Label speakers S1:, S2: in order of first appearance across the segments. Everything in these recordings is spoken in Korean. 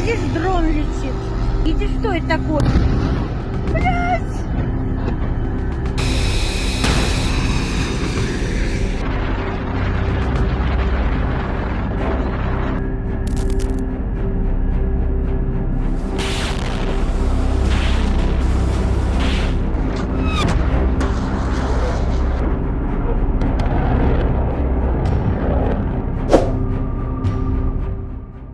S1: видишь, дрон летит. Видишь, что это такое? Блядь!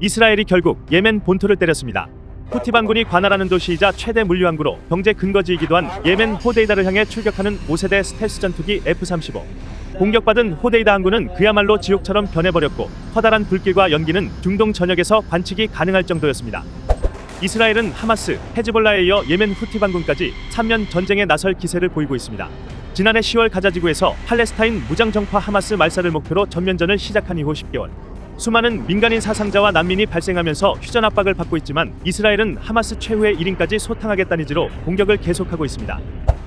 S2: 이스라엘이 결국 예멘 본토를 때렸습니다. 후티 반군이 관할하는 도시이자 최대 물류 항구로 경제 근거지이기도 한 예멘 호데이다를 향해 출격하는 5세대 스텔스 전투기 F-35. 공격받은 호데이다 항구는 그야말로 지옥처럼 변해버렸고 커다란 불길과 연기는 중동 전역에서 관측이 가능할 정도였습니다. 이스라엘은 하마스, 헤즈볼라에 이어 예멘 후티 반군까지 3년 전쟁에 나설 기세를 보이고 있습니다. 지난해 10월 가자지구에서 팔레스타인 무장정파 하마스 말살을 목표로 전면전을 시작한 이후 10개월. 수많은 민간인 사상자와 난민이 발생하면서 휴전 압박을 받고 있지만 이스라엘은 하마스 최후의 1인까지 소탕하겠다는 의지로 공격을 계속하고 있습니다.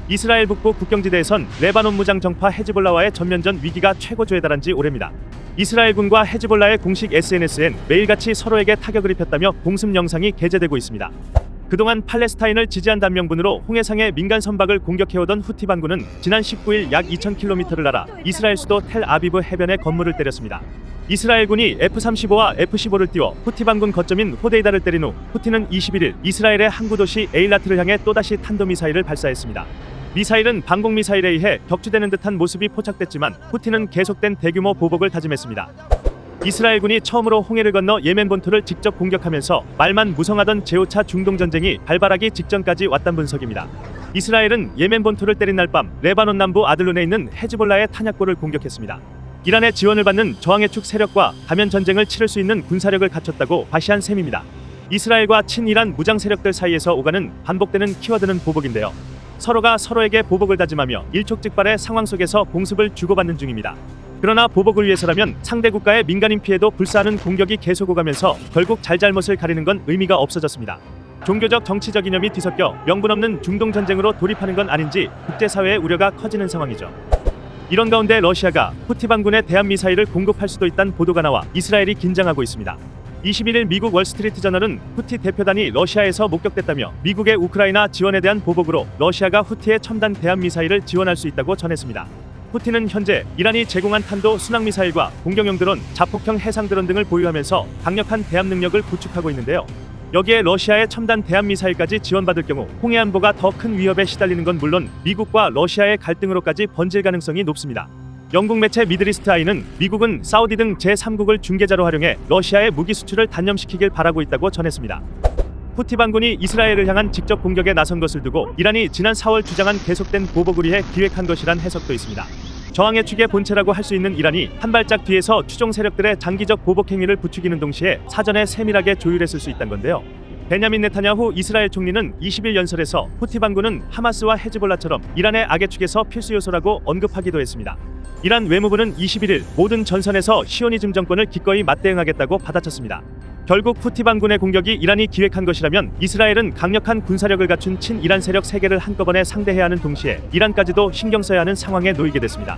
S2: 이스라엘 북부 국경지대에선 레바논 무장정파 헤즈볼라와의 전면전 위기가 최고조에 달한 지 오래입니다. 이스라엘군과 헤즈볼라의 공식 SNS엔 매일같이 서로에게 타격을 입혔다며 공습 영상이 게재되고 있습니다. 그동안 팔레스타인을 지지한다는 명분으로 홍해상의 민간 선박을 공격해오던 후티 반군은 지난 19일 약 2,000km를 날아 이스라엘 수도 텔아비브 해변에 건물을 때렸습니다. 이스라엘군이 F-35와 F-15를 띄워 후티 반군 거점인 호데이다를 때린 후 후티는 21일 이스라엘의 항구 도시 에일라트를 향해 또다시 탄도미사일을 발사했습니다. 미사일은 방공미사일에 의해 격추되는 듯한 모습이 포착됐지만 후티는 계속된 대규모 보복을 다짐했습니다. 이스라엘군이 처음으로 홍해를 건너 예멘 본토를 직접 공격하면서 말만 무성하던 제5차 중동전쟁이 발발하기 직전까지 왔단 분석입니다. 이스라엘은 예멘 본토를 때린 날 밤 레바논 남부 아들론에 있는 헤즈볼라의 탄약고를 공격했습니다. 이란의 지원을 받는 저항의 축 세력과 가면 전쟁을 치를 수 있는 군사력을 갖췄다고 과시한 셈입니다. 이스라엘과 친이란 무장 세력들 사이에서 오가는 반복되는 키워드는 보복인데요. 서로가 서로에게 보복을 다짐하며 일촉즉발의 상황 속에서 공습을 주고받는 중입니다. 그러나 보복을 위해서라면 상대 국가의 민간인 피해도 불사하는 공격이 계속 오가면서 결국 잘잘못을 가리는 건 의미가 없어졌습니다. 종교적 정치적 이념이 뒤섞여 명분 없는 중동 전쟁으로 돌입하는 건 아닌지 국제사회의 우려가 커지는 상황이죠. 이런 가운데 러시아가 후티 반군에 대한 미사일을 공급할 수도 있다는 보도가 나와 이스라엘이 긴장하고 있습니다. 21일 미국 월스트리트 저널은 후티 대표단이 러시아에서 목격됐다며 미국의 우크라이나 지원에 대한 보복으로 러시아가 후티의 첨단 대한 미사일을 지원할 수 있다고 전했습니다. 후티는 현재 이란이 제공한 탄도 순항미사일과 공격용 드론, 자폭형 해상 드론 등을 보유하면서 강력한 대함 능력을 구축하고 있는데요. 여기에 러시아의 첨단 대함 미사일까지 지원받을 경우 홍해 안보가 더 큰 위협에 시달리는 건 물론 미국과 러시아의 갈등으로까지 번질 가능성이 높습니다. 영국 매체 미드리스트 아이는 미국은 사우디 등 제3국을 중개자로 활용해 러시아의 무기 수출을 단념시키길 바라고 있다고 전했습니다. 후티 반군이 이스라엘을 향한 직접 공격에 나선 것을 두고 이란이 지난 4월 주장한 계속된 보복을 위해 기획한 것이란 해석도 있습니다. 저항의 축의 본체라고 할 수 있는 이란이 한 발짝 뒤에서 추종 세력들의 장기적 보복 행위를 부추기는 동시에 사전에 세밀하게 조율했을 수 있다는 건데요. 베냐민 네타냐후 이스라엘 총리는 20일 연설에서 후티 반군은 하마스와 헤즈볼라처럼 이란의 악의 축에서 필수 요소라고 언급하기도 했습니다. 이란 외무부는 21일 모든 전선에서 시오니즘 정권을 기꺼이 맞대응하겠다고 받아쳤습니다. 결국 후티 반군의 공격이 이란이 기획한 것이라면 이스라엘은 강력한 군사력을 갖춘 친이란 세력 3개를 한꺼번에 상대해야 하는 동시에 이란까지도 신경 써야 하는 상황에 놓이게 됐습니다.